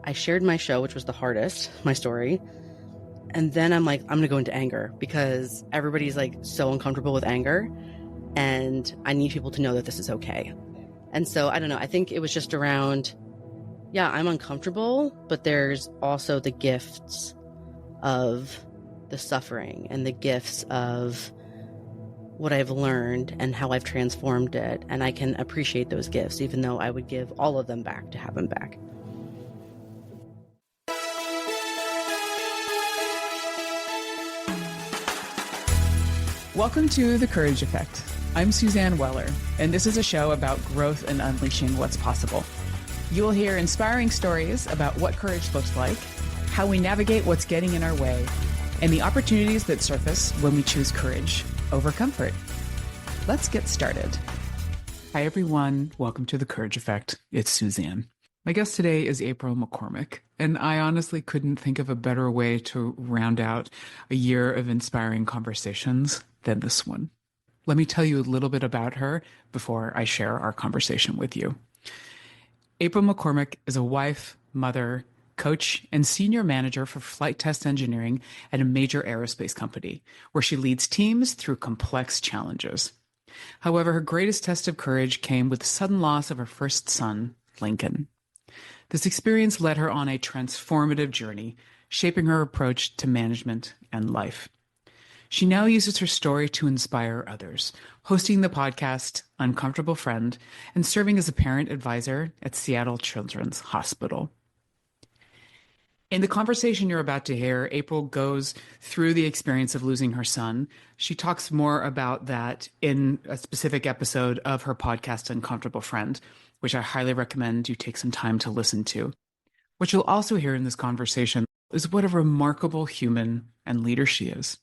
I shared my show, which was the hardest, my story. And then I'm like, I'm going to go into anger because everybody's like so uncomfortable with anger. And I need people to know that this is okay. And so, I don't know, I think it was just around, yeah, I'm uncomfortable, but there's also the gifts of the suffering and the gifts of what I've learned and how I've transformed it. And I can appreciate those gifts, even though I would give all of them back to have them back. Welcome to The Courage Effect. I'm Suzanne Weller, and this is a show about growth and unleashing what's possible. You will hear inspiring stories about what courage looks like, how we navigate what's getting in our way, and the opportunities that surface when we choose courage over comfort. Let's get started. Hi, everyone. Welcome to The Courage Effect. It's Suzanne. My guest today is April McCormick, and I honestly couldn't think of a better way to round out a year of inspiring conversations than this one. Let me tell you a little bit about her before I share our conversation with you. April McCormick is a wife, mother, coach, and senior manager for flight test engineering at a major aerospace company, where she leads teams through complex challenges. However, her greatest test of courage came with the sudden loss of her first son, Lincoln. This experience led her on a transformative journey, shaping her approach to management and life. She now uses her story to inspire others, hosting the podcast Uncomfortable Friend and serving as a parent advisor at Seattle Children's Hospital. In the conversation you're about to hear, April goes through the experience of losing her son. She talks more about that in a specific episode of her podcast Uncomfortable Friend, which I highly recommend you take some time to listen to. What you'll also hear in this conversation is what a remarkable human and leader she is.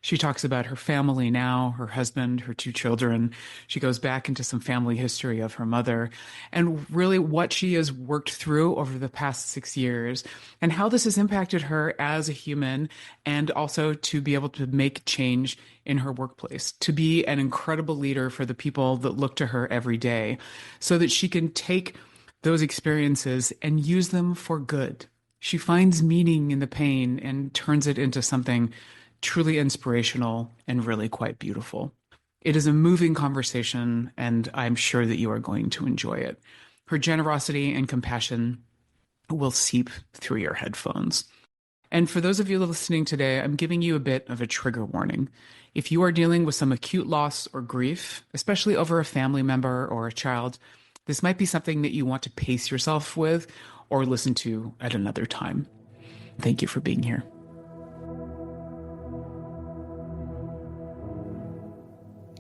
She talks about her family now, her husband, her 2 children. She goes back into some family history of her mother and really what she has worked through over the past 6 years and how this has impacted her as a human and also to be able to make change in her workplace, to be an incredible leader for the people that look to her every day so that she can take those experiences and use them for good. She finds meaning in the pain and turns it into something truly inspirational and really quite beautiful. It is a moving conversation, and I'm sure that you are going to enjoy it. Her generosity and compassion will seep through your headphones. And for those of you listening today, I'm giving you a bit of a trigger warning. If you are dealing with some acute loss or grief, especially over a family member or a child, this might be something that you want to pace yourself with or listen to at another time. Thank you for being here.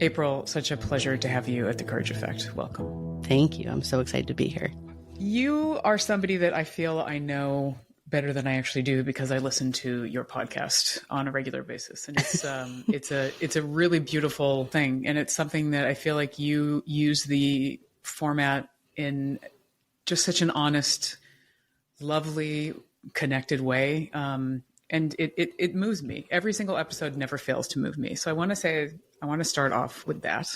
April, such a pleasure to have you at The Courage Effect. Welcome. Thank you. I'm so excited to be here. You are somebody that I feel I know better than I actually do because I listen to your podcast on a regular basis. And it's a really beautiful thing. And it's something that I feel like you use the format in just such an honest, lovely, connected way. And it moves me. Every single episode never fails to move me. So I want to start off with that.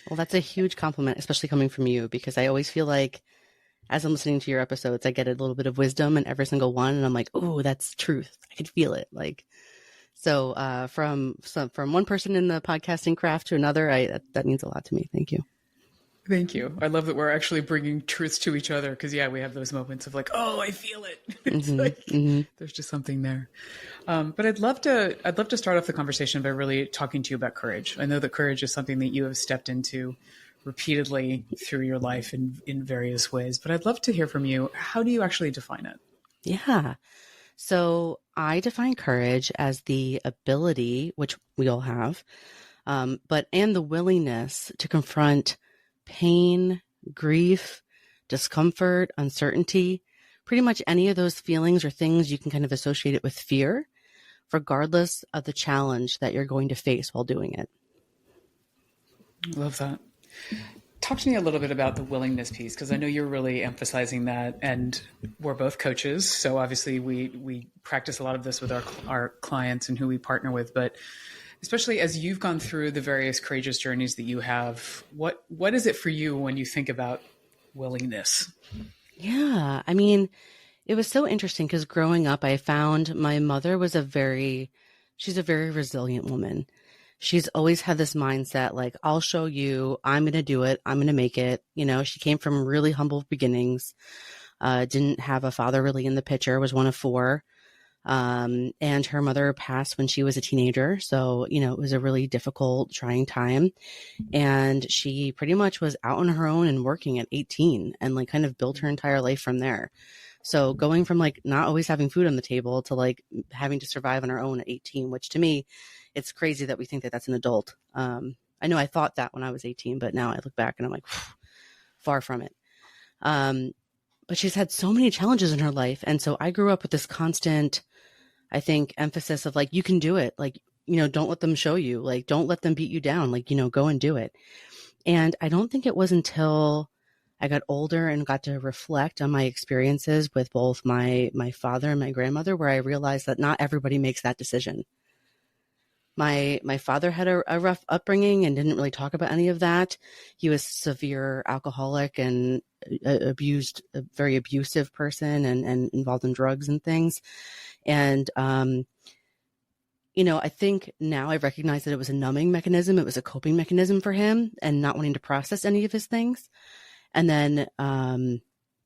Well, that's a huge compliment, especially coming from you, because I always feel like as I'm listening to your episodes, I get a little bit of wisdom in every single one. And I'm like, oh, that's truth. I could feel it. From one person in the podcasting craft to another, that means a lot to me. Thank you. Thank you. I love that we're actually bringing truths to each other because, we have those moments of like, oh, I feel it. It's there's just something there. But I'd love to start off the conversation by really talking to you about courage. I know that courage is something that you have stepped into repeatedly through your life in various ways. But I'd love to hear from you. How do you actually define it? Yeah. So I define courage as the ability, which we all have, and the willingness to confront pain, grief, discomfort, uncertainty, pretty much any of those feelings or things you can kind of associate it with fear, regardless of the challenge that you're going to face while doing it. Love that. Talk to me a little bit about the willingness piece, because I know you're really emphasizing that, and we're both coaches. So obviously we practice a lot of this with our clients and who we partner with, but especially as you've gone through the various courageous journeys that you have, what is it for you when you think about willingness? Yeah. I mean, It was so interesting because growing up, I found my mother was she's a very resilient woman. She's always had this mindset, like, I'll show you, I'm going to do it. I'm going to make it. You know, she came from really humble beginnings, didn't have a father really in the picture, was one of four. And her mother passed when she was a teenager. So, you know, it was a really difficult, trying time. And she pretty much was out on her own and working at 18 and like kind of built her entire life from there. So going from like not always having food on the table to like having to survive on her own at 18, which to me, it's crazy that we think that that's an adult. I know I thought that when I was 18, but now I look back and I'm like, far from it. But she's had so many challenges in her life. And so I grew up with this constant, I think, emphasis of like, you can do it. Like, you know, don't let them show you, like, don't let them beat you down. Like, you know, go and do it. And I don't think it was until I got older and got to reflect on my experiences with both my father and my grandmother, where I realized that not everybody makes that decision. My father had a rough upbringing and didn't really talk about any of that. He was a severe alcoholic and a very abusive person and involved in drugs and things. And, you know, I think now I recognize that it was a numbing mechanism. It was a coping mechanism for him and not wanting to process any of his things. And then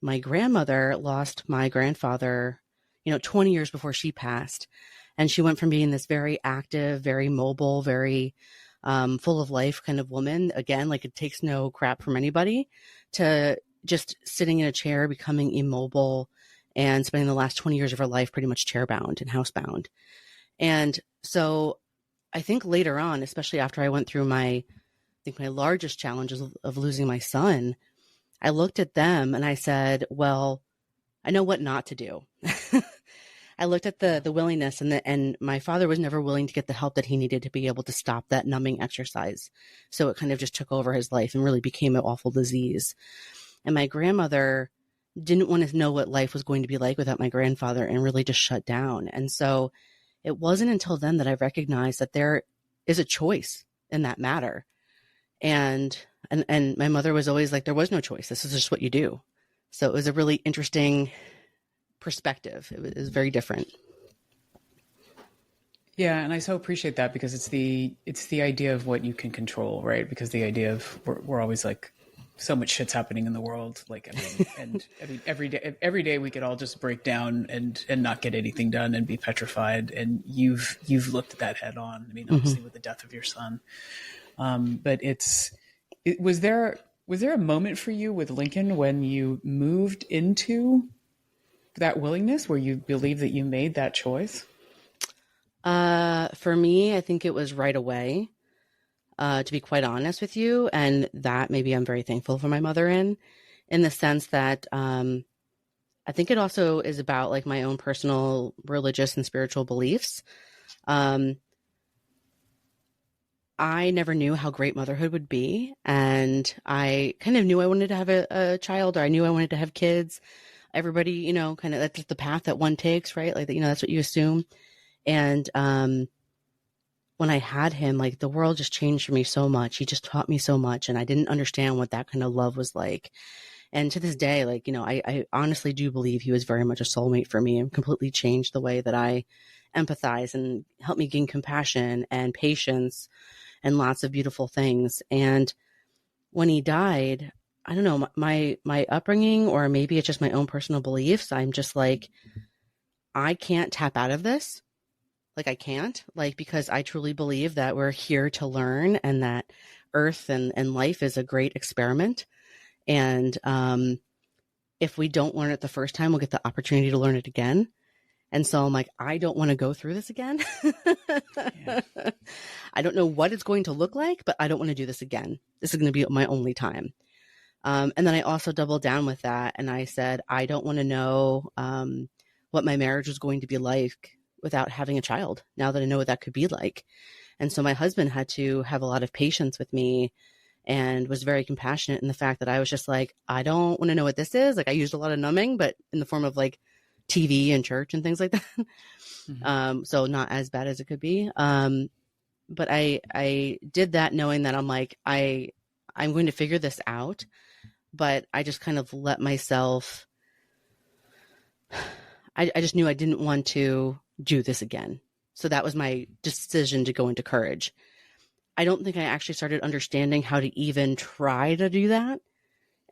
my grandmother lost my grandfather, you know, 20 years before she passed. And she went from being this very active, very mobile, very full of life kind of woman, again, like it takes no crap from anybody, to just sitting in a chair, becoming immobile, and spending the last 20 years of her life pretty much chair-bound and housebound. And so I think later on, especially after I went through my largest challenges of losing my son, I looked at them and I said, well, I know what not to do. I looked at the willingness, and my father was never willing to get the help that he needed to be able to stop that numbing exercise. So it kind of just took over his life and really became an awful disease. And my grandmother didn't want to know what life was going to be like without my grandfather and really just shut down. And so it wasn't until then that I recognized that there is a choice in that matter. And my mother was always like, there was no choice. This is just what you do. So it was a really interesting perspective. It was very different. Yeah, and I so appreciate that, because it's the idea of what you can control, right? Because the idea of we're always like, so much shit's happening in the world, like, I mean, every day we could all just break down and not get anything done and be petrified. And you've looked at that head on. I mean, obviously with the death of your son, but was there a moment for you with Lincoln when you moved into that willingness, where you believe that you made that choice? For me, I think it was right away, to be quite honest with you. And that maybe I'm very thankful for my mother in the sense that, I think it also is about like my own personal religious and spiritual beliefs. I never knew how great motherhood would be. And I kind of knew I wanted to have a child, or I knew I wanted to have kids. Everybody, you know, kind of, that's the path that one takes, right? Like, you know, that's what you assume. And when I had him, like, the world just changed for me so much. He just taught me so much, and I didn't understand what that kind of love was like. And to this day, like, you know, I honestly do believe he was very much a soulmate for me and completely changed the way that I empathize and helped me gain compassion and patience and lots of beautiful things. And when he died, I don't know, my upbringing, or maybe it's just my own personal beliefs, I'm just like, I can't tap out of this. Like, I can't, like, because I truly believe that we're here to learn, and that Earth and life is a great experiment. And if we don't learn it the first time, we'll get the opportunity to learn it again. And so I'm like, I don't want to go through this again. Yeah. I don't know what it's going to look like, but I don't want to do this again. This is going to be my only time. And then I also doubled down with that. And I said, I don't want to know what my marriage was going to be like without having a child, now that I know what that could be like. And so my husband had to have a lot of patience with me and was very compassionate in the fact that I was just like, I don't want to know what this is. Like, I used a lot of numbing, but in the form of like TV and church and things like that. Mm-hmm. So not as bad as it could be. But I did that knowing that I'm like, I'm going to figure this out. But I just kind of let myself I just knew I didn't want to do this again. So that was my decision to go into courage. I don't think I actually started understanding how to even try to do that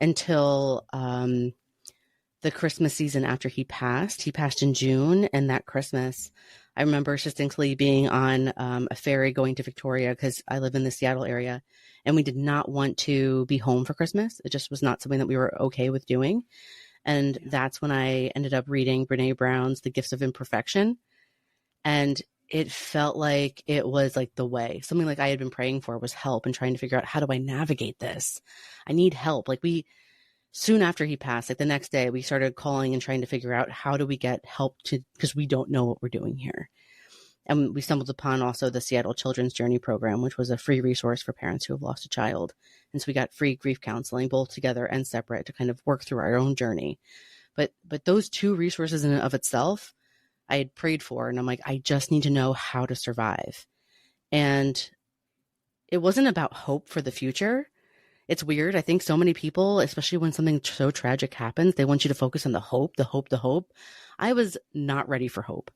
until the Christmas season after he passed. He passed in June, and that Christmas, I remember distinctly being on a ferry going to Victoria because I live in the Seattle area, and we did not want to be home for Christmas. It just was not something that we were okay with doing. And that's when I ended up reading Brene Brown's The Gifts of Imperfection. And it felt like it was like the way. Something like I had been praying for was help and trying to figure out, how do I navigate this? I need help. Like soon after he passed, like the next day, we started calling and trying to figure out, how do we get help because we don't know what we're doing here. And we stumbled upon also the Seattle Children's Journey program, which was a free resource for parents who have lost a child. And so we got free grief counseling, both together and separate, to kind of work through our own journey. But those two resources in and of itself, I had prayed for, and I'm like, I just need to know how to survive. And it wasn't about hope for the future. It's weird. I think so many people, especially when something so tragic happens, they want you to focus on the hope, the hope, the hope. I was not ready for hope.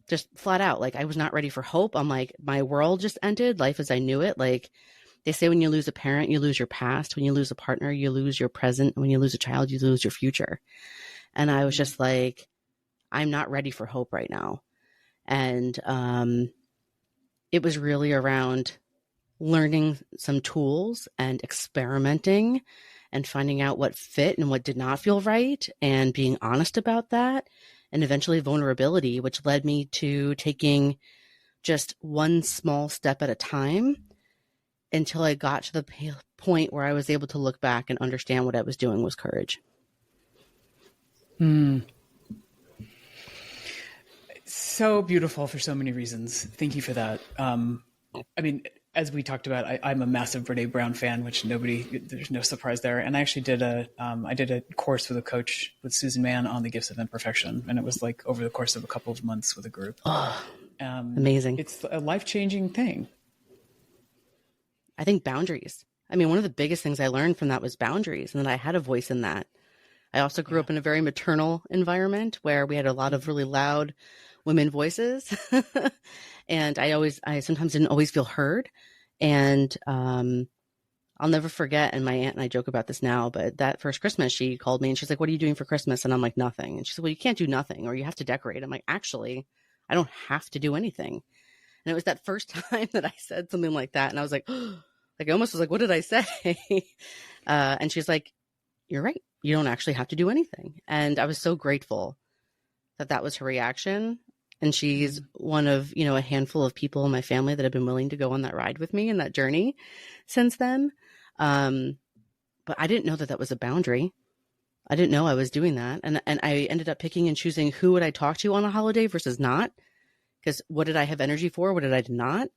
Just flat out. Like, I was not ready for hope. I'm like, my world just ended. Life as I knew it. Like, they say when you lose a parent, you lose your past. When you lose a partner, you lose your present. When you lose a child, you lose your future. And I was just like, I'm not ready for hope right now. And it was really around learning some tools and experimenting and finding out what fit and what did not feel right, and being honest about that, and eventually vulnerability, which led me to taking just one small step at a time until I got to the point where I was able to look back and understand what I was doing was courage. So beautiful for so many reasons. Thank you for that. I mean, as we talked about, I'm a massive Brene Brown fan, which there's no surprise there. And I actually did I did a course with a coach, with Susan Mann, on the gifts of imperfection. And it was like over the course of a couple of months with a group. Oh, amazing. It's a life-changing thing. I think boundaries. I mean, one of the biggest things I learned from that was boundaries, and that I had a voice in that. I also grew up in a very maternal environment where we had a lot of really loud women voices. And I sometimes didn't always feel heard. And I'll never forget, and my aunt and I joke about this now, but that first Christmas, she called me and she's like, "What are you doing for Christmas?" And I'm like, "Nothing." And she said, "Well, you can't do nothing, or you have to decorate." I'm like, "Actually, I don't have to do anything." And it was that first time that I said something like that. And I was like, like, I almost was like, what did I say? And she's like, "You're right. You don't actually have to do anything." And I was so grateful that that was her reaction. And she's one of, a handful of people in my family that have been willing to go on that ride with me and that journey since then. But I didn't know that that was a boundary. I didn't know I was doing that. And I ended up picking and choosing who would I talk to on a holiday versus not. Because what did I have energy for? What did I not?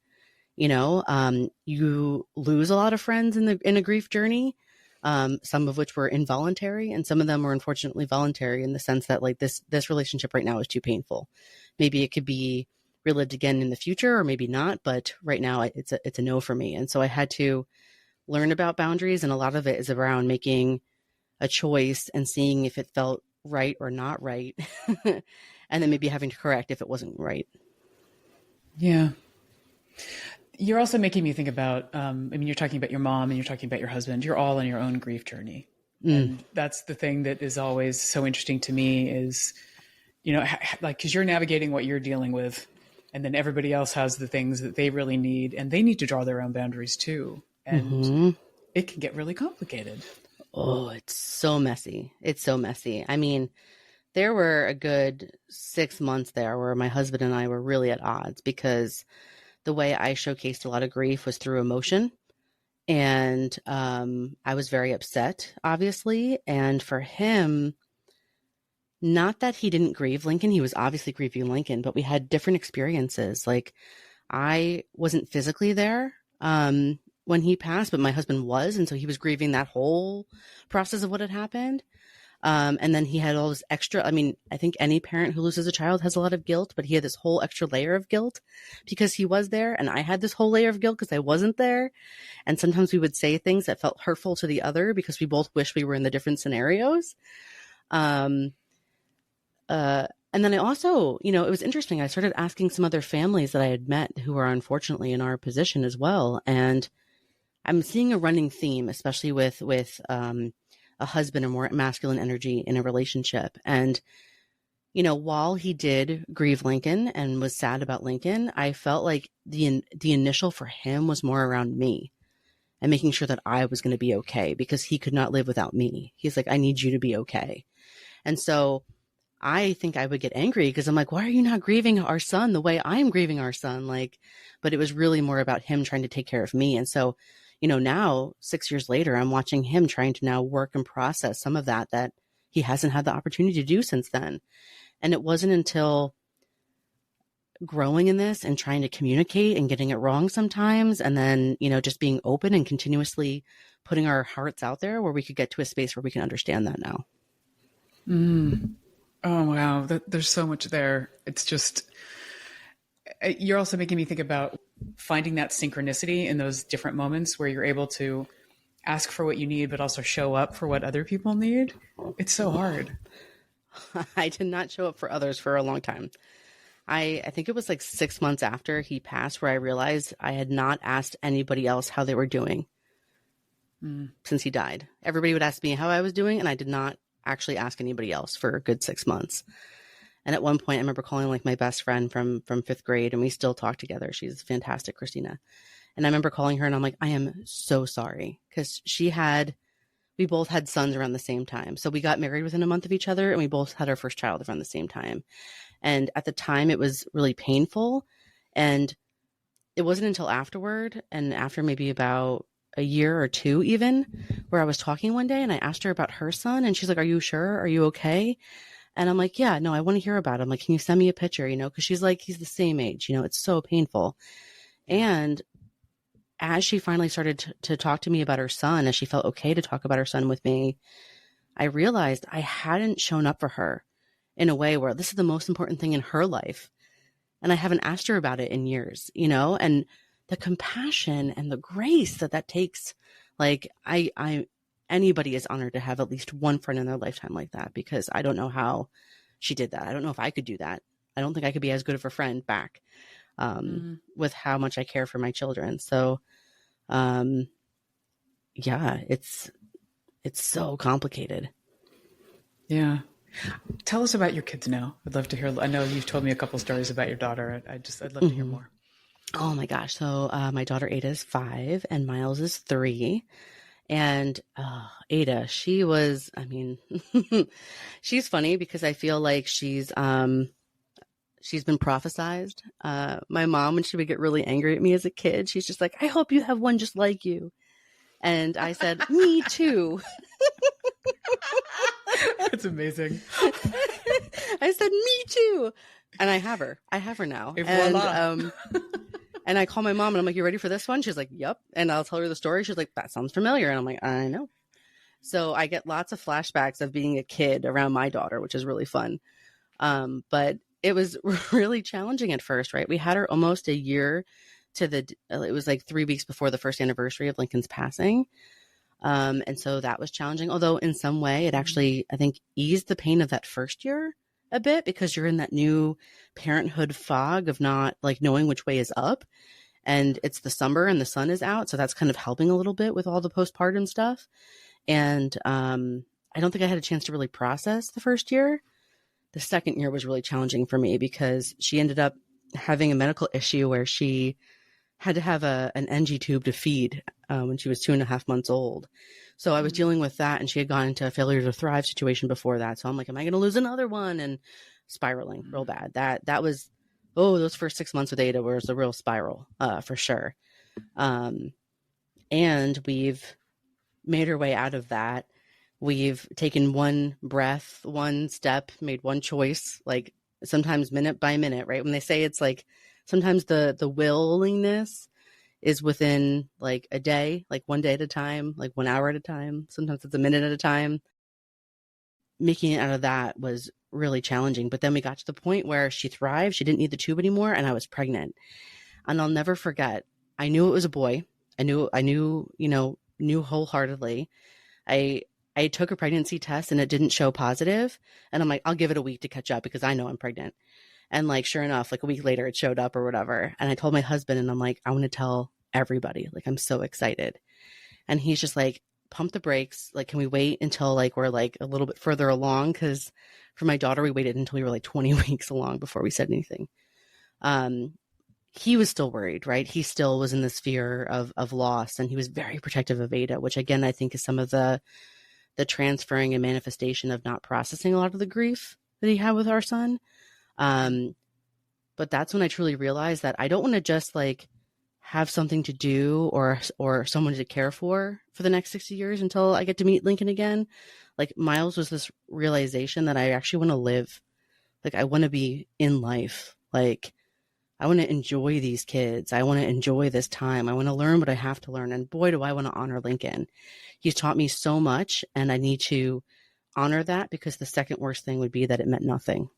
You lose a lot of friends in a grief journey. Some of which were involuntary, and some of them were unfortunately voluntary, in the sense that, like, this relationship right now is too painful. Maybe it could be relived again in the future, or maybe not, but right now it's a no for me. And so I had to learn about boundaries, and a lot of it is around making a choice and seeing if it felt right or not right, and then maybe having to correct if it wasn't right. Yeah. You're also making me think about, you're talking about your mom and you're talking about your husband. You're all on your own grief journey. And that's the thing that is always so interesting to me is, because you're navigating what you're dealing with, and then everybody else has the things that they really need, and they need to draw their own boundaries too. And it can get really complicated. Oh, it's so messy. It's so messy. I mean, there were a good 6 months there where my husband and I were really at odds, because the way I showcased a lot of grief was through emotion. And I was very upset, obviously. And for him, not that he didn't grieve Lincoln, he was obviously grieving Lincoln, but we had different experiences. Like, I wasn't physically there when he passed, but my husband was. And so he was grieving that whole process of what had happened. And then he had all this extra, I think any parent who loses a child has a lot of guilt, but he had this whole extra layer of guilt because he was there. And I had this whole layer of guilt because I wasn't there. And sometimes we would say things that felt hurtful to the other because we both wish we were in the different scenarios. And then I also, it was interesting. I started asking some other families that I had met who are unfortunately in our position as well. And I'm seeing a running theme, especially with a husband or more masculine energy in a relationship. And, while he did grieve Lincoln and was sad about Lincoln, I felt like the initial for him was more around me and making sure that I was going to be okay because he could not live without me. He's like, I need you to be okay. And so I think I would get angry because I'm like, why are you not grieving our son the way I'm grieving our son? Like, but it was really more about him trying to take care of me. And so, now 6 years later, I'm watching him trying to now work and process some of that he hasn't had the opportunity to do since then. And it wasn't until growing in this and trying to communicate and getting it wrong sometimes, and then, just being open and continuously putting our hearts out there where we could get to a space where we can understand that now. Oh, wow. There's so much there. It's just, you're also making me think about finding that synchronicity in those different moments where you're able to ask for what you need, but also show up for what other people need. It's so hard. I did not show up for others for a long time. I think it was like 6 months after he passed where I realized I had not asked anybody else how they were doing since he died. Everybody would ask me how I was doing, and I did not actually ask anybody else for a good 6 months. And at one point, I remember calling like my best friend from fifth grade, and we still talk together. She's fantastic, Christina. And I remember calling her, and I'm like, I am so sorry, because we both had sons around the same time. So we got married within a month of each other, and we both had our first child around the same time. And at the time, it was really painful. And it wasn't until afterward, and after maybe about a year or two even, where I was talking one day and I asked her about her son, and she's like, are you sure? Are you okay? And I'm like, yeah, no, I want to hear about him. Like, can you send me a picture? Because she's like, he's the same age, it's so painful. And as she finally started to talk to me about her son, as she felt okay to talk about her son with me, I realized I hadn't shown up for her in a way where this is the most important thing in her life. And I haven't asked her about it in years, and the compassion and the grace that takes, like anybody is honored to have at least one friend in their lifetime like that, because I don't know how she did that. I don't know if I could do that. I don't think I could be as good of a friend back with how much I care for my children. So, yeah, it's so complicated. Yeah. Tell us about your kids now. I'd love to hear. I know you've told me a couple stories about your daughter. I'd love to hear more. Oh my gosh. So my daughter Ada is 5 and Miles is 3. And Ada, she was, she's funny because I feel like she's been prophesized. My mom, when she would get really angry at me as a kid, she's just like, I hope you have one just like you. And I said, me too. That's amazing. I said, me too. And I have her now. And I call my mom and I'm like, you ready for this one? She's like, yep. And I'll tell her the story. She's like, that sounds familiar. And I'm like, I know. So I get lots of flashbacks of being a kid around my daughter, which is really fun. But it was really challenging at first, right? We had her almost a year it was like 3 weeks before the first anniversary of Lincoln's passing. And so that was challenging. Although in some way it actually, I think, eased the pain of that first year a bit, because you're in that new parenthood fog of not like knowing which way is up, and it's the summer and the sun is out. So that's kind of helping a little bit with all the postpartum stuff. And I don't think I had a chance to really process the first year. The second year was really challenging for me because she ended up having a medical issue where she had to have an NG tube to feed when she was 2.5 months old. So I was dealing with that, and she had gone into a failure to thrive situation before that. So I'm like, am I going to lose another one? And spiraling real bad. That was, those first 6 months with Ada was a real spiral for sure. And we've made our way out of that. We've taken one breath, one step, made one choice, like sometimes minute by minute, right? When they say it's like, sometimes the willingness is within like a day, like 1 day at a time, like 1 hour at a time. Sometimes it's a minute at a time. Making it out of that was really challenging. But then we got to the point where she thrived. She didn't need the tube anymore. And I was pregnant. And I'll never forget, I knew it was a boy. I knew wholeheartedly. I I took a pregnancy test and it didn't show positive. And I'm like, I'll give it a week to catch up because I know I'm pregnant. And like, sure enough, like a week later it showed up or whatever. And I told my husband and I'm like, I want to tell everybody, like, I'm so excited. And he's just like, pump the brakes. Like, can we wait until like we're like a little bit further along? Because for my daughter, we waited until we were like 20 weeks along before we said anything. He was still worried, right? He still was in this fear of loss, and he was very protective of Ada, which again, I think is some of the transferring and manifestation of not processing a lot of the grief that he had with our son. But that's when I truly realized that I don't want to just like have something to do or someone to care for the next 60 years until I get to meet Lincoln again. Like Miles was this realization that I actually want to live. Like I want to be in life. Like I want to enjoy these kids. I want to enjoy this time. I want to learn what I have to learn. And boy, do I want to honor Lincoln. He's taught me so much, and I need to honor that because the second worst thing would be that it meant nothing.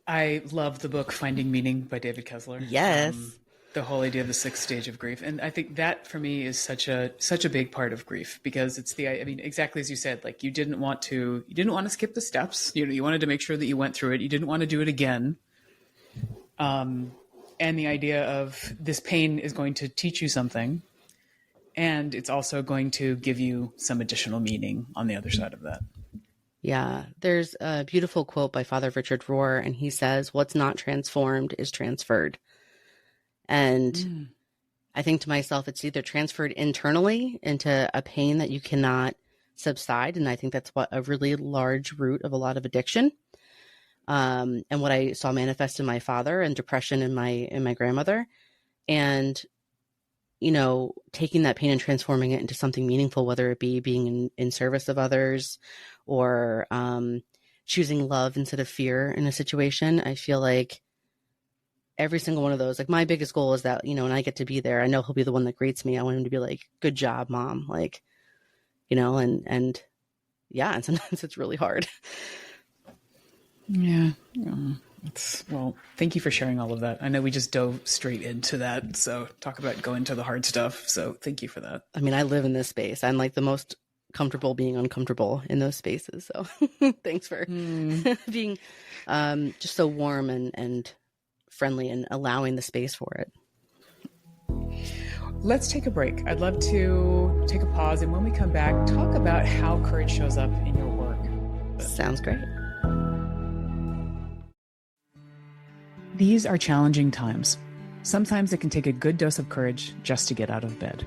I love the book Finding Meaning by David Kessler. Yes. The whole idea of the sixth stage of grief. And I think that for me is such a big part of grief, because it's exactly as you said, like you didn't want to skip the steps. You wanted to make sure that you went through it. You didn't want to do it again. And the idea of this pain is going to teach you something, and it's also going to give you some additional meaning on the other side of that. Yeah, there's a beautiful quote by Father Richard Rohr, and he says, "What's not transformed is transferred." And I think to myself, it's either transferred internally into a pain that you cannot subside. And I think that's what a really large root of a lot of addiction. And what I saw manifest in my father, and depression in my grandmother, and, taking that pain and transforming it into something meaningful, whether it be being in service of others or choosing love instead of fear in a situation. I feel like every single one of those, like my biggest goal is that, when I get to be there, I know he'll be the one that greets me. I want him to be like, good job, Mom. Like, and yeah, and sometimes it's really hard. Yeah. Well, thank you for sharing all of that. I know we just dove straight into that. So talk about going to the hard stuff. So thank you for that. I mean, I live in this space. I'm like the most comfortable being uncomfortable in those spaces. So thanks for being just so warm and friendly and allowing the space for it. Let's take a break. I'd love to take a pause, and when we come back, talk about how courage shows up in your work. Sounds great. These are challenging times. Sometimes it can take a good dose of courage just to get out of bed.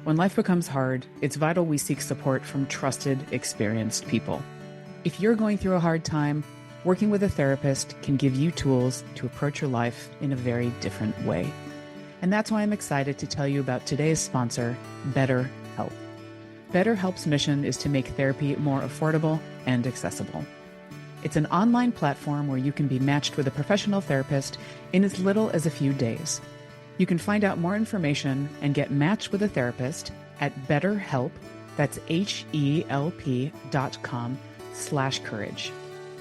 When life becomes hard, it's vital we seek support from trusted, experienced people. If you're going through a hard time, working with a therapist can give you tools to approach your life in a very different way. And that's why I'm excited to tell you about today's sponsor, BetterHelp. BetterHelp's mission is to make therapy more affordable and accessible. It's an online platform where you can be matched with a professional therapist in as little as a few days. You can find out more information and get matched with a therapist at BetterHelp, that's HELP.com/courage.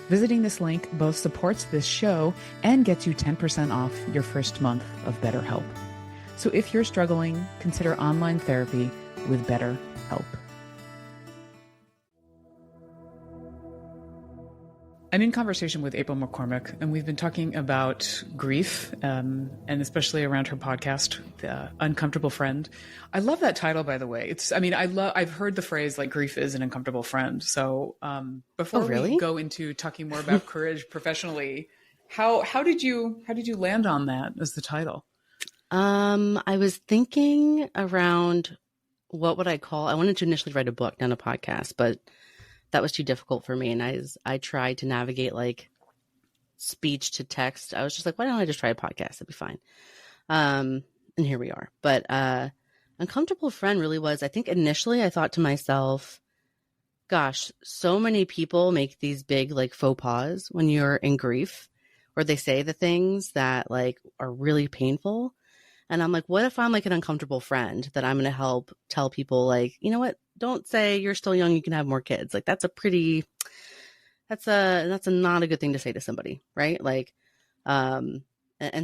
Visiting this link both supports this show and gets you 10% off your first month of BetterHelp. So if you're struggling, consider online therapy with BetterHelp. I'm in conversation with April McCormick, and we've been talking about grief, and especially around her podcast, The Uncomfortable Friend. I love that title, by the way. I've heard the phrase like grief is an uncomfortable friend. So before we go into talking more about courage professionally, how did you land on that as the title? I was thinking around what would I call. I wanted to initially write a book, not a podcast, but that was too difficult for me. And I tried to navigate like speech to text. I was just like, why don't I just try a podcast? It'd be fine. And here we are. But Uncomfortable Friend really was, I think initially I thought to myself, gosh, so many people make these big like faux pas when you're in grief, or they say the things that like are really painful. And I'm like, what if I'm like an uncomfortable friend that I'm going to help tell people like, you know what? Don't say you're still young, you can have more kids. Like that's a not a good thing to say to somebody, right? Like, and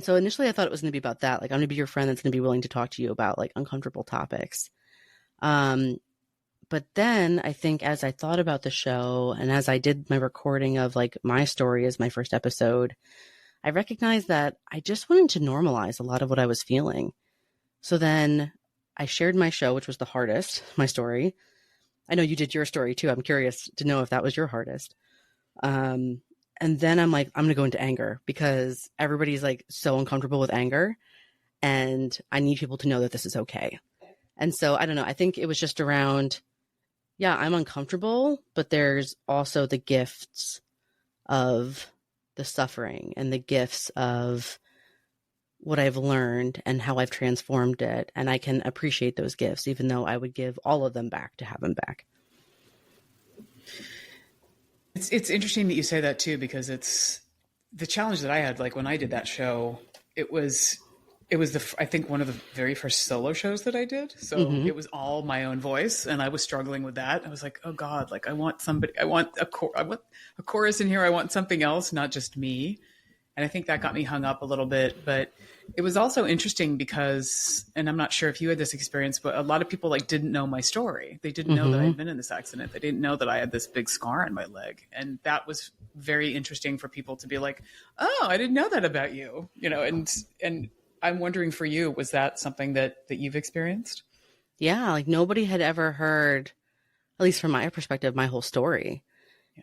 so initially I thought it was going to be about that. Like I'm going to be your friend that's going to be willing to talk to you about like uncomfortable topics. Um, but then I think as I thought about the show and as I did my recording of like my story as my first episode, I recognized that I just wanted to normalize a lot of what I was feeling. So then I shared my show, which was the hardest, my story. I know you did your story too. I'm curious to know if that was your hardest. Um, and then I'm like, I'm going to go into anger because everybody's like so uncomfortable with anger. And I need people to know that this is okay. And so I don't know. I think it was just around, yeah, I'm uncomfortable, but there's also the gifts of the suffering and the gifts of what I've learned and how I've transformed it. And I can appreciate those gifts, even though I would give all of them back to have them back. It's interesting that you say that too, because it's the challenge that I had. Like when I did that show, it was I think one of the very first solo shows that I did. So it was all my own voice, and I was struggling with that. I was like, oh God, like I want a chorus in here. I want something else, not just me. And I think that got me hung up a little bit, but it was also interesting because, and I'm not sure if you had this experience, but a lot of people like didn't know my story. They didn't know that I had been in this accident. They didn't know that I had this big scar on my leg. And that was very interesting for people to be like, oh, I didn't know that about you, and I'm wondering for you, was that something that you've experienced? Yeah. Like nobody had ever heard, at least from my perspective, my whole story.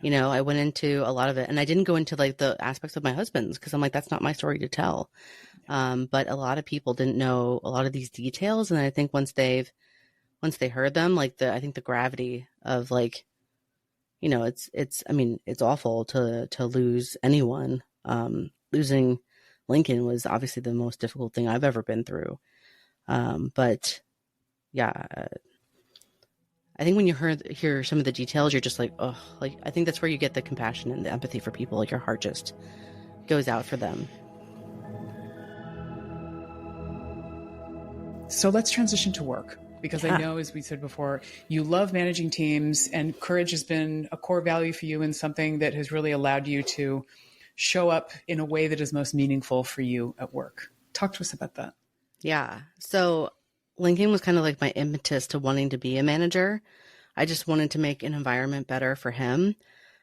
Yeah. I went into a lot of it and I didn't go into like the aspects of my husband's because I'm like, that's not my story to tell. But a lot of people didn't know a lot of these details. And I think once they heard them, like I think the gravity of like, it's awful to lose anyone. Losing Lincoln was obviously the most difficult thing I've ever been through. But yeah, I think when you hear some of the details, you're just like, oh, like, I think that's where you get the compassion and the empathy for people. Like your heart just goes out for them. So let's transition to work, because I know, as we said before, you love managing teams, and courage has been a core value for you and something that has really allowed you to show up in a way that is most meaningful for you at work. Talk to us about that. Yeah. So Lincoln was kind of like my impetus to wanting to be a manager. I just wanted to make an environment better for him.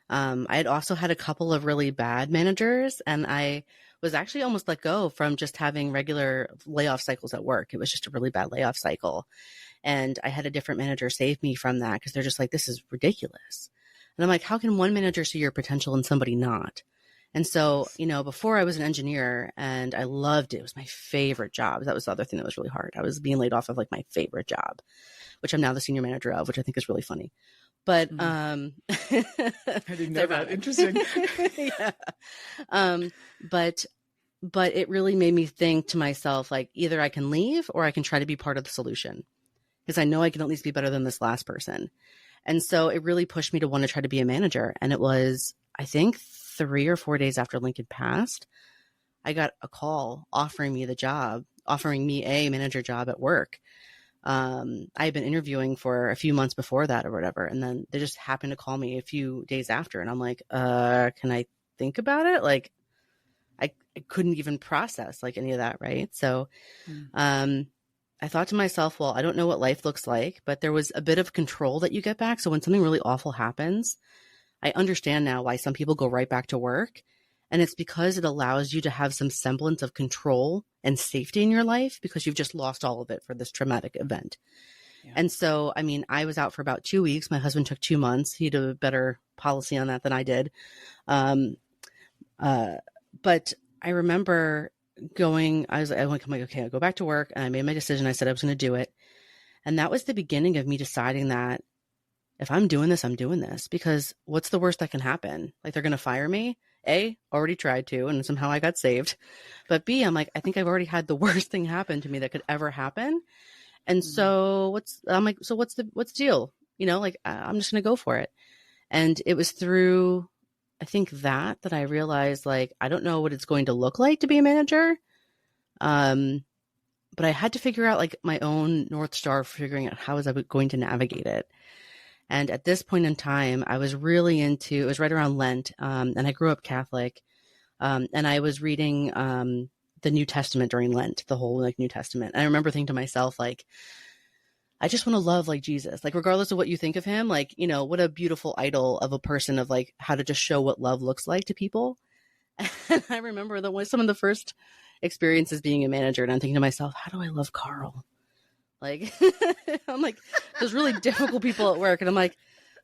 I had also had a couple of really bad managers, and I was actually almost let go from just having regular layoff cycles at work. It was just a really bad layoff cycle. And I had a different manager save me from that because they're just like, this is ridiculous. And I'm like, how can one manager see your potential and somebody not? And so, before I was an engineer and I loved it. It was my favorite job. That was the other thing that was really hard. I was being laid off of like my favorite job, which I'm now the senior manager of, which I think is really funny. But I didn't know that. Interesting. Yeah. But it really made me think to myself, like, either I can leave or I can try to be part of the solution, because I know I can at least be better than this last person. And so it really pushed me to want to try to be a manager. And it was, I think, 3 or 4 days after Lincoln passed, I got a call offering me a manager job at work. I had been interviewing for a few months before that or whatever. And then they just happened to call me a few days after. And I'm like, can I think about it? Like, I couldn't even process like any of that. Right. So, I thought to myself, well, I don't know what life looks like, but there was a bit of control that you get back. So when something really awful happens, I understand now why some people go right back to work. And it's because it allows you to have some semblance of control and safety in your life, because you've just lost all of it for this traumatic event. Yeah. And so, I mean, I was out for about 2 weeks. My husband took 2 months. He had a better policy on that than I did. But I remember I'm like, okay, I'll go back to work. And I made my decision. I said I was going to do it. And that was the beginning of me deciding that if I'm doing this, I'm doing this, because what's the worst that can happen? Like, they're going to fire me. A, already tried to, and somehow I got saved. But B, I'm like, I think I've already had the worst thing happen to me that could ever happen. And so what's the deal? I'm just going to go for it. And it was through, I think that I realized, like, I don't know what it's going to look like to be a manager. But I had to figure out like my own North Star for figuring out how was I going to navigate it. And at this point in time, I was really it was right around Lent. And I grew up Catholic. And I was reading the New Testament during Lent, the whole like New Testament. And I remember thinking to myself, like, I just want to love like Jesus, like regardless of what you think of him, like, you know, what a beautiful idol of a person of like how to just show what love looks like to people. And I remember some of the first experiences being a manager, and I'm thinking to myself, how do I love Carl? Like, I'm like, there's really difficult people at work, and I'm like,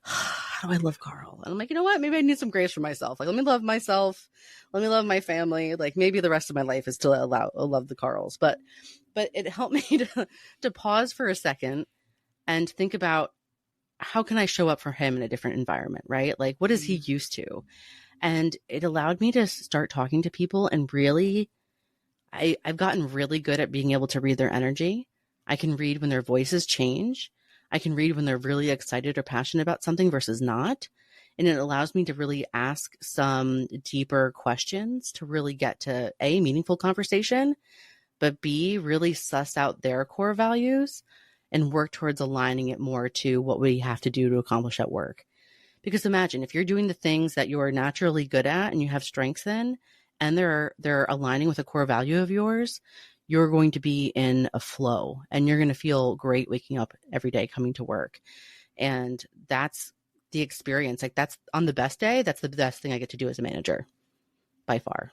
how do I love Carl? And I'm like, you know what? Maybe I need some grace for myself. Like, let me love myself. Let me love my family. Like, maybe the rest of my life is to love the Carls. But it helped me to pause for a second and think about how can I show up for him in a different environment, right? Like, what is he used to? And it allowed me to start talking to people, and really, I've gotten really good at being able to read their energy. I can read when their voices change. I can read when they're really excited or passionate about something versus not. And it allows me to really ask some deeper questions to really get to A, meaningful conversation, but B, really suss out their core values and work towards aligning it more to what we have to do to accomplish at work. Because imagine if you're doing the things that you're naturally good at and you have strengths in, and they're aligning with a core value of yours, you're going to be in a flow and you're going to feel great waking up every day coming to work. And that's the experience. Like, that's on the best day, that's the best thing I get to do as a manager by far.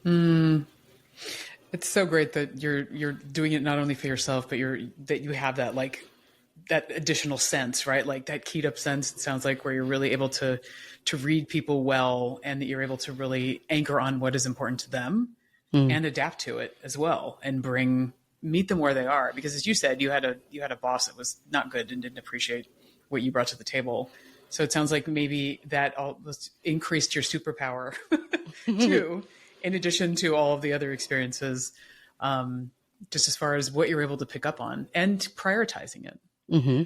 It's so great that you're doing it not only for yourself, but that you have that, like, that additional sense, right? Like that keyed up sense, it sounds like, where you're really able to read people well, and that you're able to really anchor on what is important to them and adapt to it as well, and meet them where they are. Because as you said, you had a boss that was not good and didn't appreciate what you brought to the table. So it sounds like maybe that increased your superpower too, in addition to all of the other experiences, just as far as what you're able to pick up on and prioritizing it. Mm-hmm.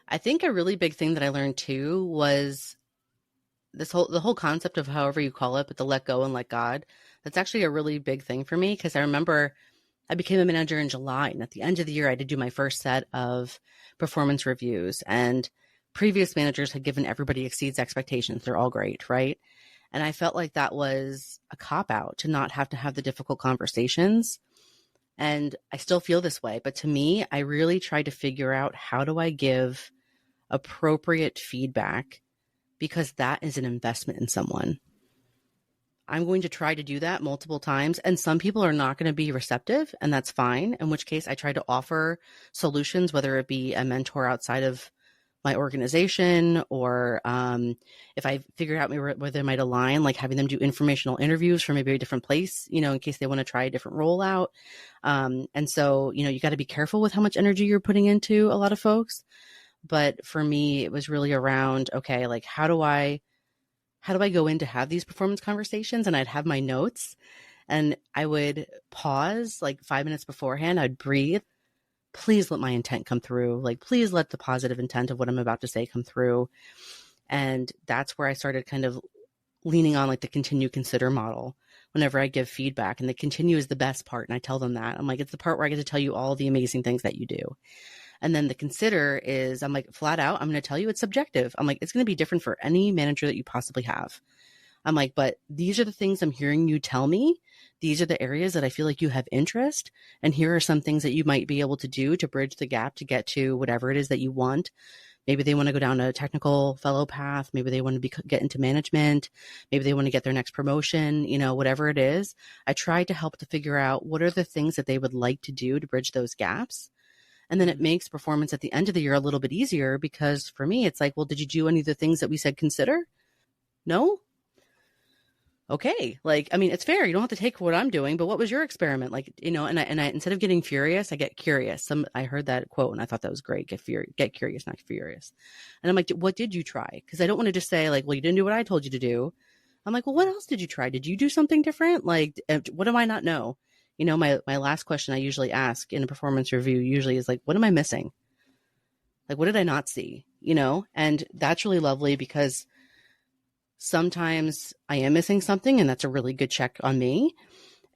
I think a really big thing that I learned too was the whole concept of however you call it, but the let go and let God. That's actually a really big thing for me, because I remember I became a manager in July, and at the end of the year, I had to do my first set of performance reviews, and previous managers had given everybody exceeds expectations. They're all great, right? And I felt like that was a cop-out to not have to have the difficult conversations. And I still feel this way. But to me, I really tried to figure out, how do I give appropriate feedback? Because that is an investment in someone. I'm going to try to do that multiple times. And some people are not going to be receptive, and that's fine. In which case I try to offer solutions, whether it be a mentor outside of my organization, or if I figure out where they might align, like having them do informational interviews for maybe a different place, you know, in case they want to try a different rollout. And so, you know, you got to be careful with how much energy you're putting into a lot of folks. But for me, it was really around, okay, like, how do I go in to have these performance conversations? And I'd have my notes, and I would pause like 5 minutes beforehand. I'd breathe. Please let my intent come through. Like, please let the positive intent of what I'm about to say come through. And that's where I started kind of leaning on like the continue, consider model whenever I give feedback. And the continue is the best part. And I tell them that. I'm like, it's the part where I get to tell you all the amazing things that you do. And then the consider is, I'm like, flat out, I'm going to tell you it's subjective. I'm like, it's going to be different for any manager that you possibly have. I'm like, but these are the things I'm hearing you tell me. These are the areas that I feel like you have interest. And here are some things that you might be able to do to bridge the gap to get to whatever it is that you want. Maybe they want to go down a technical fellow path. Maybe they want to get into management. Maybe they want to get their next promotion, you know, whatever it is. I try to help to figure out what are the things that they would like to do to bridge those gaps. And then it makes performance at the end of the year a little bit easier, because for me, it's like, well, did you do any of the things that we said consider? No? Okay. Like, I mean, it's fair. You don't have to take what I'm doing, but what was your experiment? Like, you know, and I instead of getting furious, I get curious. I heard that quote and I thought that was great. Get curious, not furious. And I'm like, what did you try? Because I don't want to just say like, well, you didn't do what I told you to do. I'm like, well, what else did you try? Did you do something different? Like, what do I not know? You know, my last question I usually ask in a performance review usually is like, what am I missing? Like, what did I not see? You know, and that's really lovely, because sometimes I am missing something, and that's a really good check on me.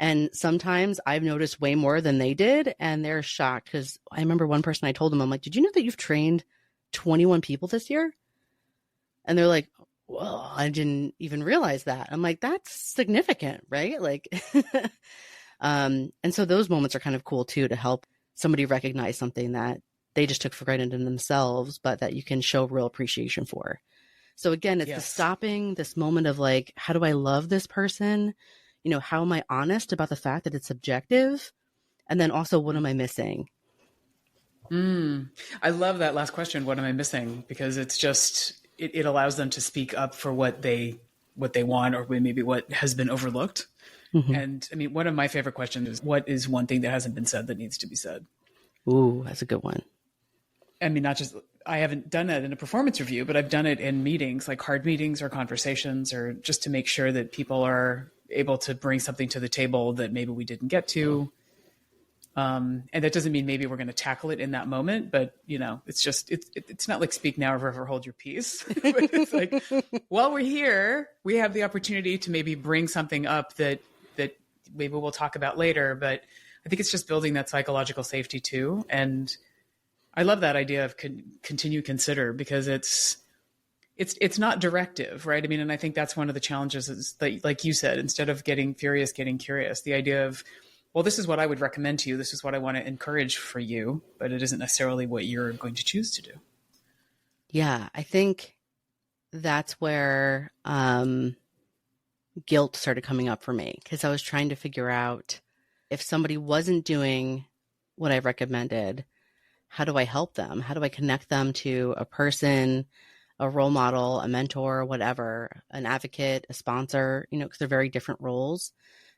And sometimes I've noticed way more than they did, and they're shocked, because I remember one person, I told them, I'm like, did you know that you've trained 21 people this year? And they're like, well, I didn't even realize that. I'm like, that's significant, right? Like, and so those moments are kind of cool too, to help somebody recognized something that they just took for granted in themselves, but that you can show real appreciation for. So again, it's the stopping this moment of like, how do I love this person? How am I honest about the fact that it's subjective? And then also, what am I missing? I love that last question. What am I missing? Because it's just, it allows them to speak up for what they want, or maybe what has been overlooked. Mm-hmm. And I mean, one of my favorite questions is, what is one thing that hasn't been said that needs to be said? Ooh, that's a good one. I mean, not just, I haven't done that in a performance review, but I've done it in meetings, like hard meetings or conversations, or just to make sure that people are able to bring something to the table that maybe we didn't get to. And that doesn't mean maybe we're going to tackle it in that moment, but it's just, it's not like speak now or forever hold your peace. But it's like, while we're here, we have the opportunity to maybe bring something up that maybe we'll talk about later. But I think it's just building that psychological safety too. And I love that idea of continue consider, because it's not directive, right? I mean, and I think that's one of the challenges is that, like you said, instead of getting furious, getting curious, the idea of, well, this is what I would recommend to you. This is what I want to encourage for you, but it isn't necessarily what you're going to choose to do. Yeah, I think that's where guilt started coming up for me, because I was trying to figure out, if somebody wasn't doing what I recommended, how do I help them? How do I connect them to a person, a role model, a mentor, whatever, an advocate, a sponsor, because they're very different roles,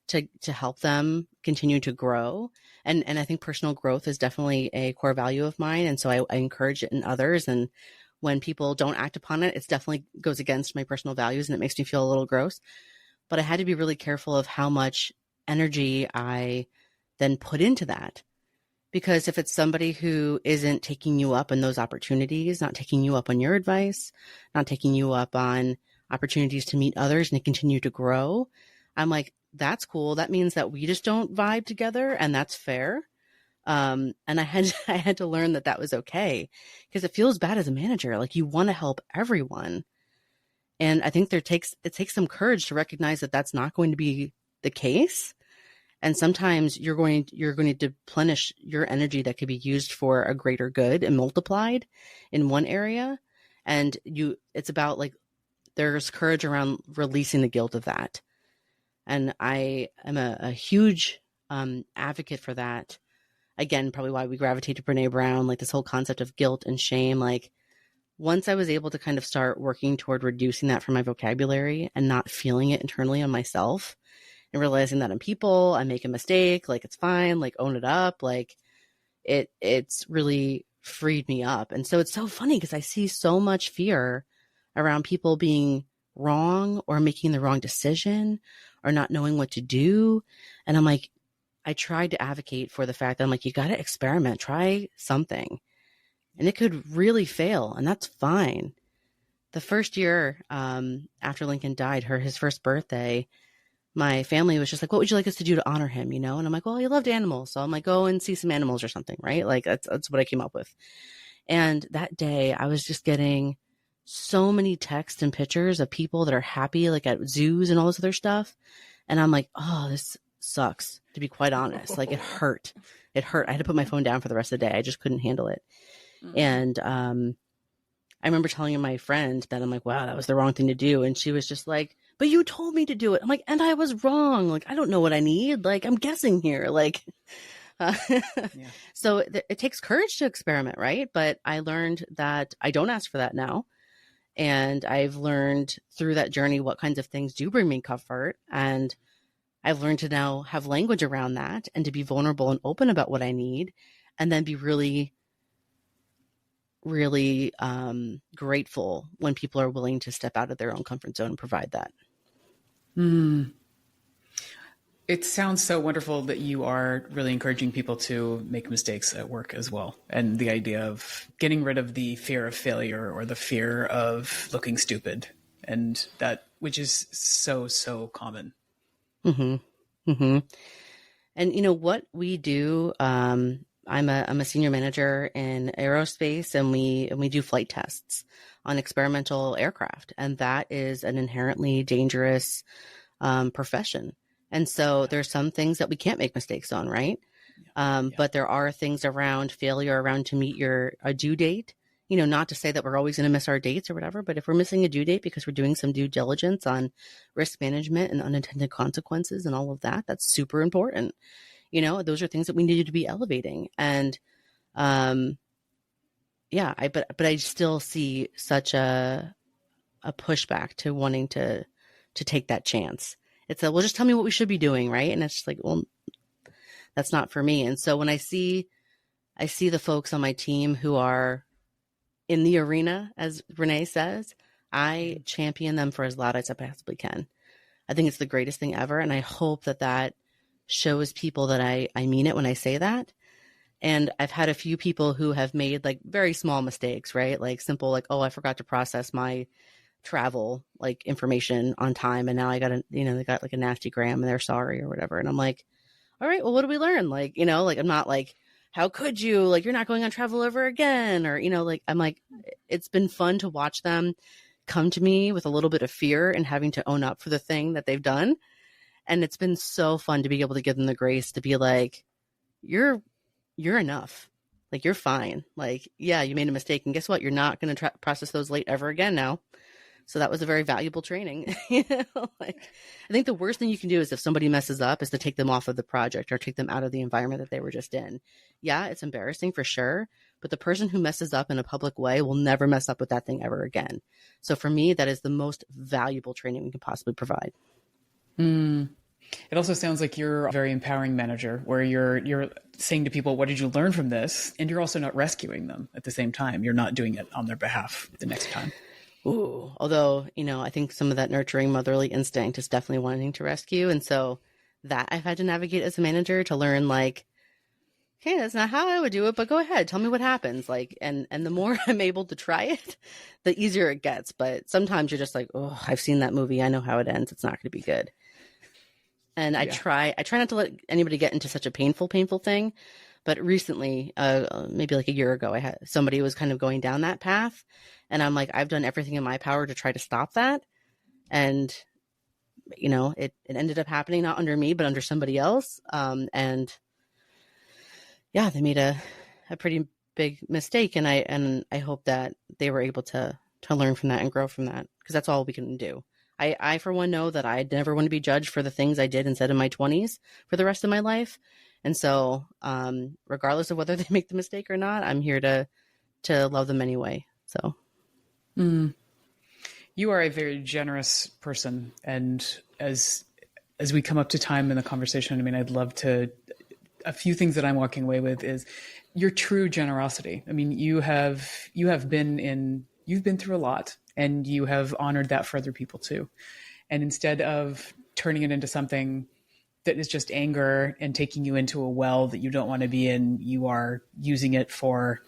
to help them continue to grow. And I think personal growth is definitely a core value of mine. And so I encourage it in others. And when people don't act upon it, it definitely goes against my personal values and it makes me feel a little gross. But I had to be really careful of how much energy I then put into that. Because if it's somebody who isn't taking you up on those opportunities, not taking you up on your advice, not taking you up on opportunities to meet others and to continue to grow, I'm like, that's cool. That means that we just don't vibe together, and that's fair. And I had to learn that was okay, because it feels bad as a manager. Like, you want to help everyone. And I think it takes some courage to recognize that that's not going to be the case. And sometimes you're going to deplenish your energy that could be used for a greater good and multiplied in one area. And it's about, like, there's courage around releasing the guilt of that. And I am a huge advocate for that. Again, probably why we gravitate to Brene Brown, like this whole concept of guilt and shame. Like, once I was able to kind of start working toward reducing that from my vocabulary and not feeling it internally on myself, and realizing that in people, I make a mistake, like, it's fine, like, own it up, like, it's really freed me up. And so it's so funny, because I see so much fear around people being wrong or making the wrong decision or not knowing what to do. And I'm like, I tried to advocate for the fact that I'm like, you got to experiment, try something. And it could really fail, and that's fine. The first year after Lincoln died, his first birthday, my family was just like, what would you like us to do to honor him? And I'm like, well, he loved animals. So I'm like, go and see some animals or something, right? Like, that's what I came up with. And that day I was just getting so many texts and pictures of people that are happy, like at zoos and all this other stuff. And I'm like, oh, this sucks, to be quite honest. Like, it hurt. I had to put my phone down for the rest of the day. I just couldn't handle it. Mm-hmm. And I remember telling my friend that I'm like, wow, that was the wrong thing to do. And she was just like, but you told me to do it. I'm like, and I was wrong. Like, I don't know what I need. Like, I'm guessing here. Like, yeah. So it takes courage to experiment, right? But I learned that I don't ask for that now. And I've learned through that journey what kinds of things do bring me comfort. And I've learned to now have language around that and to be vulnerable and open about what I need, and then be really, really grateful when people are willing to step out of their own comfort zone and provide that. It sounds so wonderful that you are really encouraging people to make mistakes at work as well. And the idea of getting rid of the fear of failure or the fear of looking stupid, and that, which is so, so common. Mm-hmm. Mm-hmm. And what we do, I'm a senior manager in aerospace, and we do flight tests on experimental aircraft, and that is an inherently dangerous profession. And so there's some things that we can't make mistakes on, right? But there are things around failure, around to meet a due date. Not to say that we're always going to miss our dates or whatever, but if we're missing a due date because we're doing some due diligence on risk management and unintended consequences and all of that, that's super important. Those are things that we need to be elevating. And but I still see such a pushback to wanting to take that chance. It's well, just tell me what we should be doing, right? And it's just like, well, that's not for me. And so when I see the folks on my team who are in the arena, as Renee says, I champion them for as loud as I possibly can. I think it's the greatest thing ever. And I hope that shows people that I mean it when I say that. And I've had a few people who have made like very small mistakes, right? Like simple, like, oh, I forgot to process my travel like information on time. And now I got they got like a nasty gram and they're sorry or whatever. And I'm like, all right, well, what did we learn? Like, like I'm not like, how could you, like, you're not going on travel ever again? Or, like, I'm like, it's been fun to watch them come to me with a little bit of fear and having to own up for the thing that they've done. And it's been so fun to be able to give them the grace to be like, you're enough. Like, you're fine. Like, yeah, you made a mistake. And guess what? You're not going to process those late ever again now. So that was a very valuable training. Like, I think the worst thing you can do is if somebody messes up is to take them off of the project or take them out of the environment that they were just in. Yeah, it's embarrassing for sure. But the person who messes up in a public way will never mess up with that thing ever again. So for me, that is the most valuable training we can possibly provide. It also sounds like you're a very empowering manager where you're saying to people, what did you learn from this? And you're also not rescuing them at the same time. You're not doing it on their behalf the next time. Ooh, although, I think some of that nurturing motherly instinct is definitely wanting to rescue. And so that I've had to navigate as a manager to learn like, okay, that's not how I would do it, but go ahead. Tell me what happens. Like, and the more I'm able to try it, the easier it gets. But sometimes you're just like, oh, I've seen that movie. I know how it ends. It's not going to be good. And I try not to let anybody get into such a painful thing. But recently, maybe like a year ago, somebody was kind of going down that path. And I'm like, I've done everything in my power to try to stop that. And, it ended up happening not under me, but under somebody else. And yeah, they made a pretty big mistake. And I hope that they were able to learn from that and grow from that, because that's all we can do. I, for one, know that I never want to be judged for the things I did and said in my 20s for the rest of my life. And so, regardless of whether they make the mistake or not, I'm here to love them anyway. So, you are a very generous person, and as we come up to time in the conversation, I mean, I'd love to. A few things that I'm walking away with is your true generosity. I mean, you've been through a lot, and you have honored that for other people too. And instead of turning it into something that is just anger and taking you into a well that you don't want to be in, you are using it for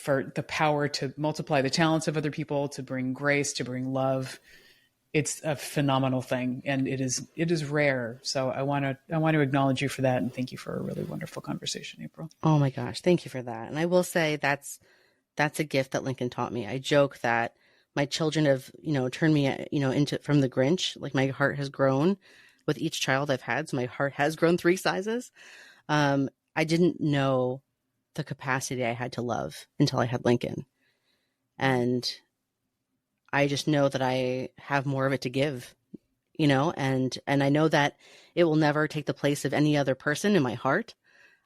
the power to multiply the talents of other people, to bring grace, to bring love. It's a phenomenal thing, and it is rare. So I want to acknowledge you for that, and thank you for a really wonderful conversation, April. Oh my gosh, thank you for that. And I will say that's a gift that Lincoln taught me. I joke that my children have, turned me, into from the Grinch. Like, my heart has grown with each child I've had. So my heart has grown 3 sizes. I didn't know the capacity I had to love until I had Lincoln. And I just know that I have more of it to give, and I know that it will never take the place of any other person in my heart.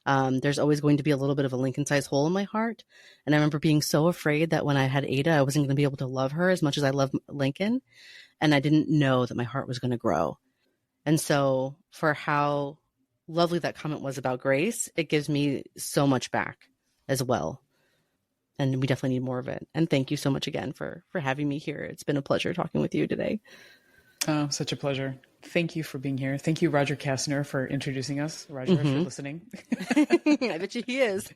There's always going to be a little bit of a Lincoln-sized hole in my heart. And I remember being so afraid that when I had Ada, I wasn't going to be able to love her as much as I love Lincoln. And I didn't know that my heart was going to grow. And so for how lovely that comment was about grace, it gives me so much back as well. And we definitely need more of it. And thank you so much again for having me here. It's been a pleasure talking with you today. Oh, such a pleasure. Thank you for being here. Thank you, Roger Kastner, for introducing us. Roger, if you're listening. I bet you he is.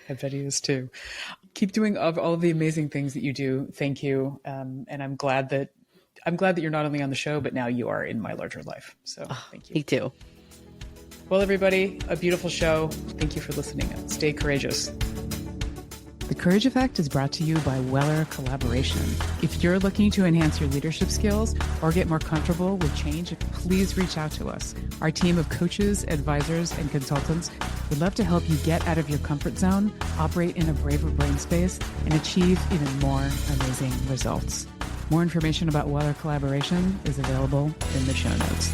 I bet he is too. Keep doing all of the amazing things that you do. Thank you. And I'm glad that you're not only on the show, but now you are in my larger life. So thank you. Me too. Well, everybody, a beautiful show. Thank you for listening. Stay courageous. The Courage Effect is brought to you by Weller Collaboration. If you're looking to enhance your leadership skills or get more comfortable with change, please reach out to us. Our team of coaches, advisors, and consultants would love to help you get out of your comfort zone, operate in a braver brain space, and achieve even more amazing results. More information about Weller Collaboration is available in the show notes.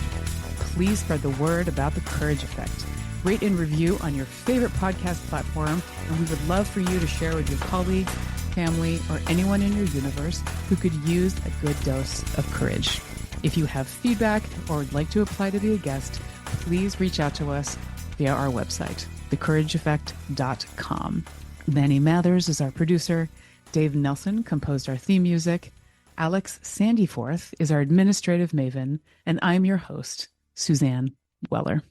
Please spread the word about the Courage Effect. Rate and review on your favorite podcast platform, and we would love for you to share with your colleagues, family, or anyone in your universe who could use a good dose of courage. If you have feedback or would like to apply to be a guest, please reach out to us via our website, thecourageeffect.com. Manny Mathers is our producer. Dave Nelson composed our theme music. Alex Sandyforth is our administrative maven, and I'm your host, Suzanne Weller.